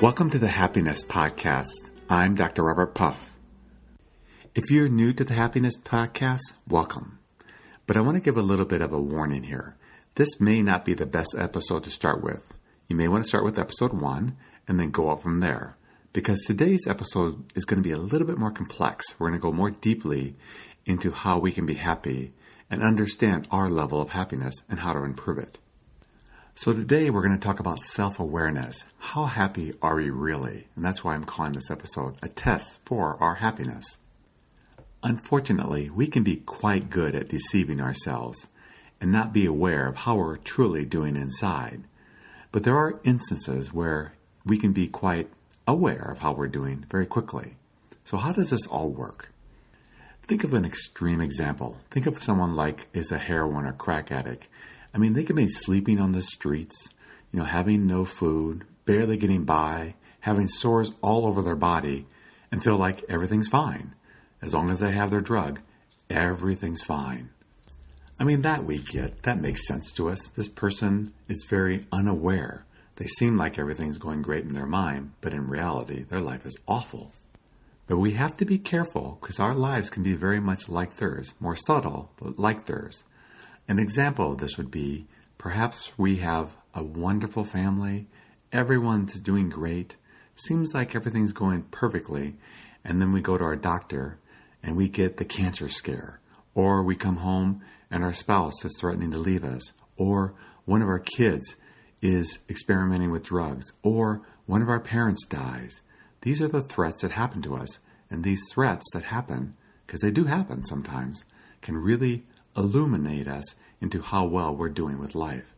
Welcome to the Happiness Podcast. I'm Dr. Robert Puff. If you're new to the Happiness Podcast, welcome. But I want to give a little bit of a warning here. This may not be the best episode to start with. You may want to start with episode 1 and then go up from there. Because today's episode is going to be a little bit more complex. We're going to go more deeply into how we can be happy and understand our level of happiness and how to improve it. So today we're going to talk about self-awareness. How happy are we really? And that's why I'm calling this episode a test for our happiness. Unfortunately, we can be quite good at deceiving ourselves and not be aware of how we're truly doing inside. But there are instances where we can be quite aware of how we're doing very quickly. So how does this all work? Think of an extreme example. Think of someone like is a heroin or crack addict. I mean, they can be sleeping on the streets, having no food, barely getting by, having sores all over their body, and feel like everything's fine. As long as they have their drug, everything's fine. I mean, that we get. That makes sense to us. This person is very unaware. They seem like everything's going great in their mind, but in reality, their life is awful. But we have to be careful because our lives can be very much like theirs, more subtle, but like theirs. An example of this would be, perhaps we have a wonderful family, everyone's doing great, seems like everything's going perfectly, and then we go to our doctor and we get the cancer scare, or we come home and our spouse is threatening to leave us, or one of our kids is experimenting with drugs, or one of our parents dies. These are the threats that happen to us, and these threats that happen, because they do happen sometimes, can really illuminate us into how well we're doing with life.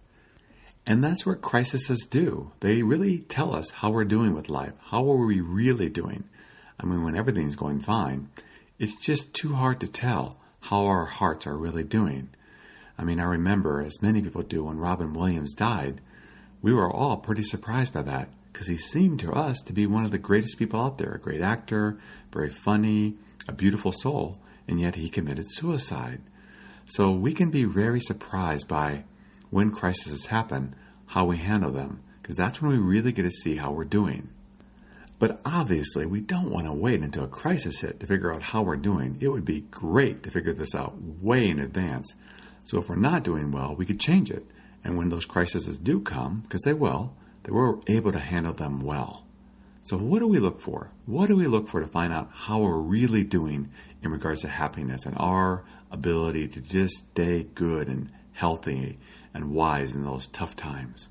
And that's what crises do. They really tell us how we're doing with life. How are we really doing? I mean, when everything's going fine, it's just too hard to tell how our hearts are really doing. I mean, I remember, as many people do, when Robin Williams died, we were all pretty surprised by that because he seemed to us to be one of the greatest people out there, a great actor, very funny, a beautiful soul, and yet he committed suicide. So we can be very surprised by when crises happen, how we handle them, because that's when we really get to see how we're doing. But obviously, we don't want to wait until a crisis hit to figure out how we're doing. It would be great to figure this out way in advance. So if we're not doing well, we could change it. And when those crises do come, because they will, that we're able to handle them well. So what do we look for? What do we look for to find out how we're really doing in regards to happiness and our ability to just stay good and healthy and wise in those tough times?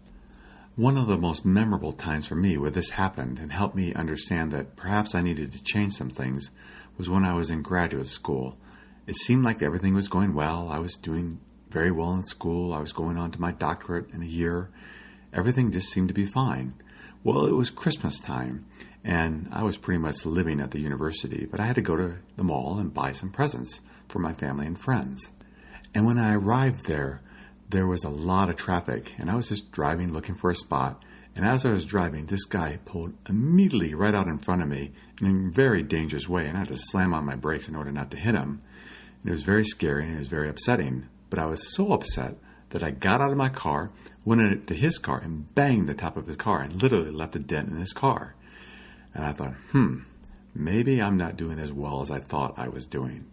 One of the most memorable times for me where this happened and helped me understand that perhaps I needed to change some things was when I was in graduate school. It seemed like everything was going well. I was doing very well in school. I was going on to my doctorate in a year. Everything just seemed to be fine. Well, it was Christmas time, and I was pretty much living at the university, but I had to go to the mall and buy some presents for my family and friends. And when I arrived there, there was a lot of traffic, and I was just driving looking for a spot. And as I was driving, this guy pulled immediately right out in front of me in a very dangerous way, and I had to slam on my brakes in order not to hit him. And it was very scary, and it was very upsetting. But I was so upset that I got out of my car, went into his car, and banged the top of his car, and literally left a dent in his car. And I thought, maybe I'm not doing as well as I thought I was doing.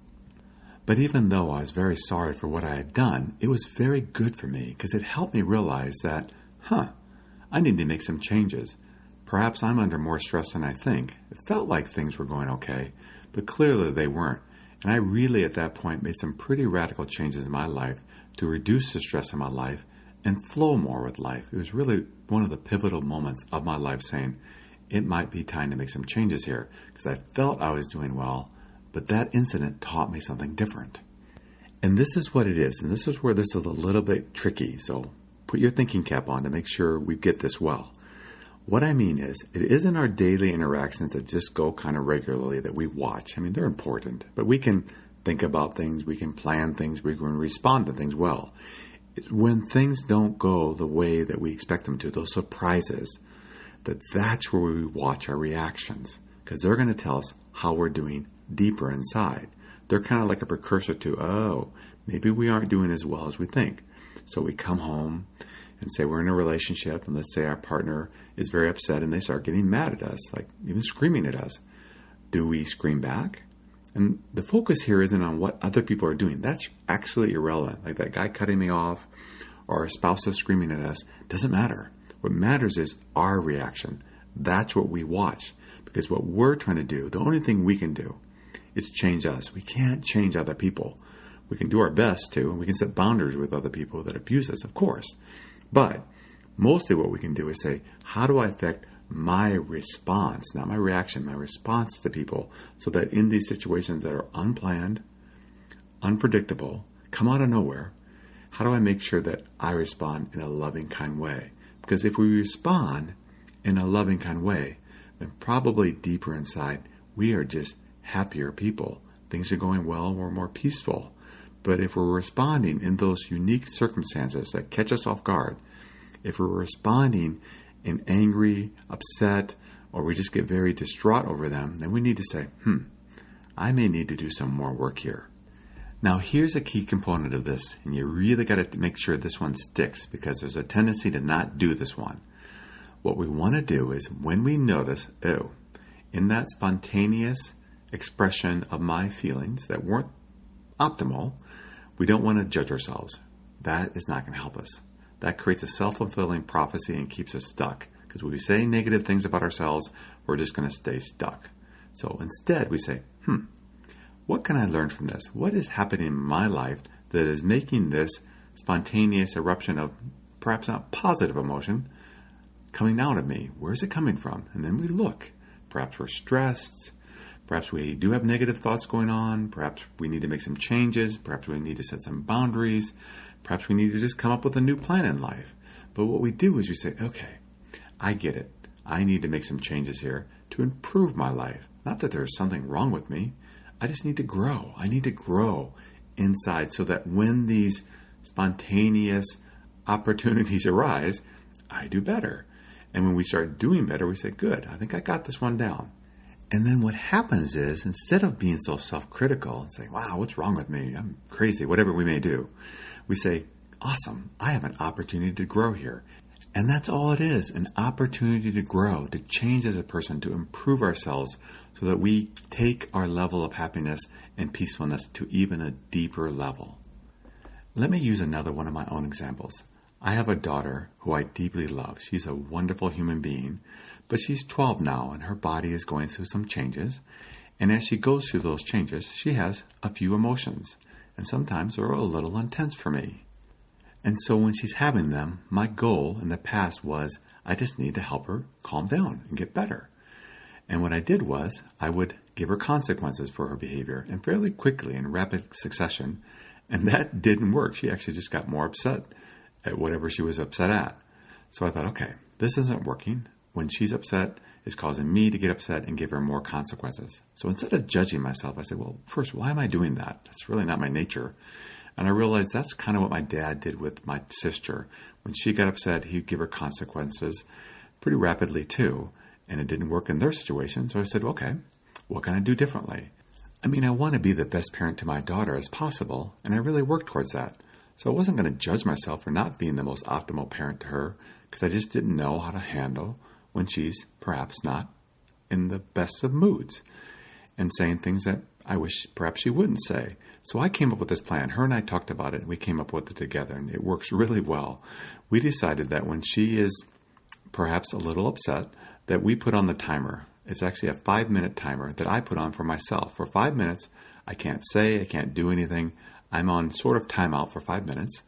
But even though I was very sorry for what I had done, it was very good for me because it helped me realize that, I need to make some changes. Perhaps I'm under more stress than I think. It felt like things were going okay, but clearly they weren't. And I really at that point made some pretty radical changes in my life to reduce the stress in my life and flow more with life. It was really one of the pivotal moments of my life saying, it might be time to make some changes here because I felt I was doing well. But that incident taught me something different. And this is what it is. And this is where this is a little bit tricky. So put your thinking cap on to make sure we get this well. What I mean is, it isn't our daily interactions that just go kind of regularly that we watch. I mean, they're important. But we can think about things. We can plan things. We can respond to things well. It's when things don't go the way that we expect them to, those surprises, that's where we watch our reactions. Because they're going to tell us how we're doing deeper inside. They're kind of like a precursor to, maybe we aren't doing as well as we think. So we come home And say we're in a relationship, and let's say our partner is very upset and they start getting mad at us, like even screaming at us. Do we scream back? And the focus here isn't on what other people are doing. That's actually irrelevant. Like that guy cutting me off or our spouse is screaming at us. Doesn't matter. What matters is our reaction. That's what we watch. Because what we're trying to do, the only thing we can do is change us. We can't change other people. We can do our best to, and we can set boundaries with other people that abuse us, of course. But mostly what we can do is say, how do I affect my response, not my reaction, my response to people, so that in these situations that are unplanned, unpredictable, come out of nowhere, how do I make sure that I respond in a loving, kind way? Because if we respond in a loving, kind way, then probably deeper inside, we are just happier people. Things are going well, we're more peaceful. But if we're responding in those unique circumstances that catch us off guard, if we're responding in angry, upset, or we just get very distraught over them, then we need to say, I may need to do some more work here. Now, here's a key component of this, and you really got to make sure this one sticks because there's a tendency to not do this one. What we want to do is when we notice, in that spontaneous expression of my feelings that weren't optimal, we don't want to judge ourselves. That is not going to help us. That creates a self-fulfilling prophecy and keeps us stuck. Because when we say negative things about ourselves, we're just going to stay stuck. So instead, we say, what can I learn from this? What is happening in my life that is making this spontaneous eruption of perhaps not positive emotion coming out of me? Where is it coming from? And then we look. Perhaps we're stressed. Perhaps we do have negative thoughts going on. Perhaps we need to make some changes. Perhaps we need to set some boundaries. Perhaps we need to just come up with a new plan in life. But what we do is we say, okay, I get it. I need to make some changes here to improve my life. Not that there's something wrong with me. I just need to grow. I need to grow inside so that when these spontaneous opportunities arise, I do better. And when we start doing better, we say, good, I think I got this one down. And then what happens is, instead of being so self-critical and saying, wow, what's wrong with me? I'm crazy, whatever we may do, we say, awesome, I have an opportunity to grow here. And that's all it is, an opportunity to grow, to change as a person, to improve ourselves so that we take our level of happiness and peacefulness to even a deeper level. Let me use another one of my own examples. I have a daughter who I deeply love. She's a wonderful human being, but she's 12 now and her body is going through some changes. And as she goes through those changes, she has a few emotions, and sometimes they're a little intense for me. And so when she's having them, my goal in the past was I just need to help her calm down and get better. And what I did was I would give her consequences for her behavior, and fairly quickly in rapid succession. And that didn't work. She actually just got more upset at whatever she was upset at. So I thought, okay, this isn't working. When she's upset, it's causing me to get upset and give her more consequences. So instead of judging myself, I said, well, first, why am I doing that? That's really not my nature. And I realized that's kind of what my dad did with my sister. When she got upset, he'd give her consequences pretty rapidly too. And it didn't work in their situation. So I said, okay, what can I do differently? I mean, I want to be the best parent to my daughter as possible. And I really worked towards that. So I wasn't going to judge myself for not being the most optimal parent to her because I just didn't know how to handle when she's perhaps not in the best of moods and saying things that I wish perhaps she wouldn't say. So I came up with this plan. Her and I talked about it, and we came up with it together, and it works really well. We decided that when she is perhaps a little upset, that we put on the timer. It's actually a 5-minute timer that I put on for myself. For 5 minutes, I can't say, I can't do anything. I'm on sort of timeout for 5 minutes.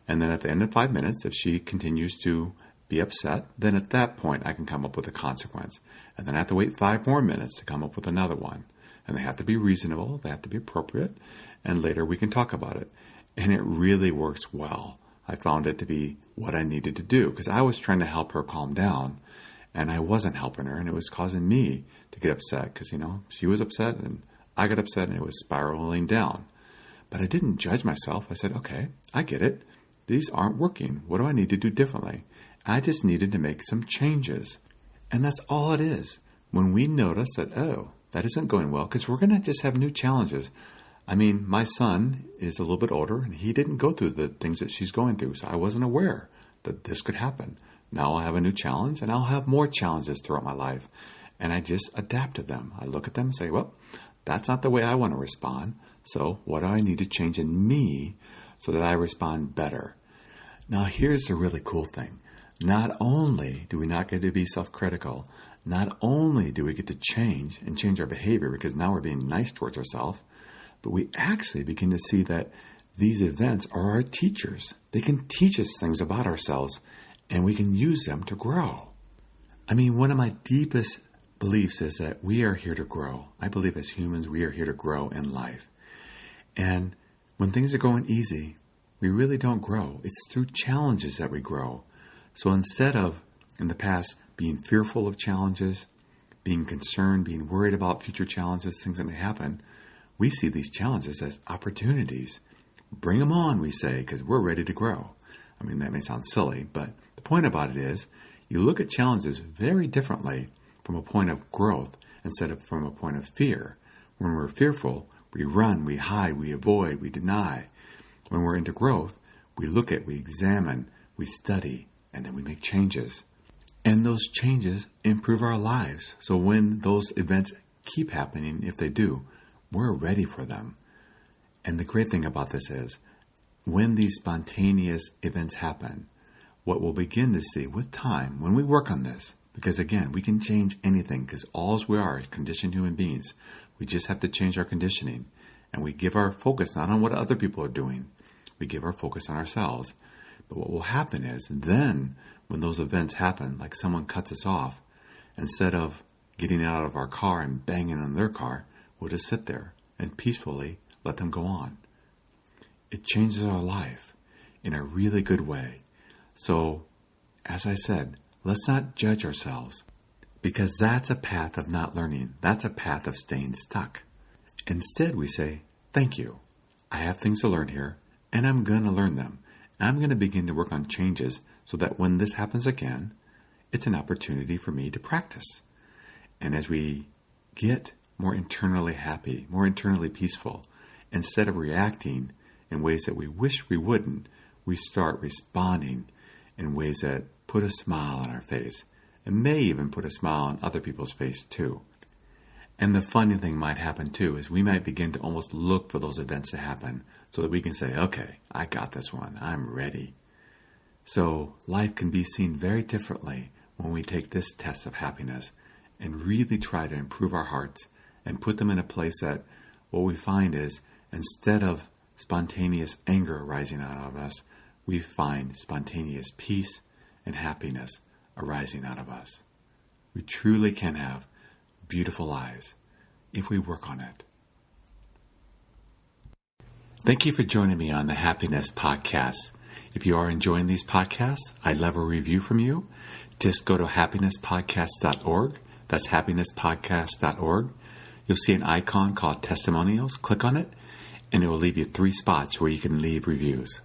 And then at the end of 5 minutes, if she continues to be upset, then at that point I can come up with a consequence. And then I have to wait 5 more minutes to come up with another one. And they have to be reasonable, they have to be appropriate, and later we can talk about it. And it really works well. I found it to be what I needed to do because I was trying to help her calm down and I wasn't helping her, and it was causing me to get upset because, she was upset and I got upset and it was spiraling down. But I didn't judge myself. I said, okay, I get it. These aren't working. What do I need to do differently? I just needed to make some changes. And that's all it is. When we notice that, that isn't going well, because we're going to just have new challenges. I mean, my son is a little bit older, and he didn't go through the things that she's going through, so I wasn't aware that this could happen. Now I'll have a new challenge, and I'll have more challenges throughout my life. And I just adapt to them. I look at them and say, well, that's not the way I want to respond. So what do I need to change in me so that I respond better? Now, here's the really cool thing. Not only do we not get to be self-critical, not only do we get to change our behavior because now we're being nice towards ourselves, but we actually begin to see that these events are our teachers. They can teach us things about ourselves, and we can use them to grow. I mean, one of my deepest beliefs is that we are here to grow. I believe as humans, we are here to grow in life. And when things are going easy, we really don't grow. It's through challenges that we grow. So instead of, in the past, being fearful of challenges, being concerned, being worried about future challenges, things that may happen, we see these challenges as opportunities. Bring them on, we say, because we're ready to grow. I mean, that may sound silly, but the point about it is you look at challenges very differently from a point of growth instead of from a point of fear. When we're fearful, we run, we hide, we avoid, we deny. When we're into growth, we look at, we examine, we study, and then we make changes. And those changes improve our lives. So when those events keep happening, if they do, we're ready for them. And the great thing about this is, when these spontaneous events happen, what we'll begin to see with time, when we work on this, because again, we can change anything, because all we are is conditioned human beings. We just have to change our conditioning. And we give our focus not on what other people are doing. We give our focus on ourselves. But what will happen is, then, when those events happen, like someone cuts us off, instead of getting out of our car and banging on their car, we'll just sit there and peacefully let them go on. It changes our life in a really good way. So, as I said, let's not judge ourselves, because that's a path of not learning. That's a path of staying stuck. Instead, we say, thank you. I have things to learn here, and I'm going to learn them. I'm going to begin to work on changes so that when this happens again, it's an opportunity for me to practice. And as we get more internally happy, more internally peaceful, instead of reacting in ways that we wish we wouldn't, we start responding in ways that put a smile on our face, and may even put a smile on other people's face too. And the funny thing might happen too is we might begin to almost look for those events to happen so that we can say, okay, I got this one, I'm ready. So life can be seen very differently when we take this test of happiness and really try to improve our hearts and put them in a place that what we find is, instead of spontaneous anger arising out of us, we find spontaneous peace and happiness arising out of us. We truly can have beautiful lives if we work on it. Thank you for joining me on the Happiness Podcast. If you are enjoying these podcasts, I'd love a review from you. Just go to happinesspodcast.org. That's happinesspodcast.org. You'll see an icon called Testimonials. Click on it, and it will leave you 3 spots where you can leave reviews.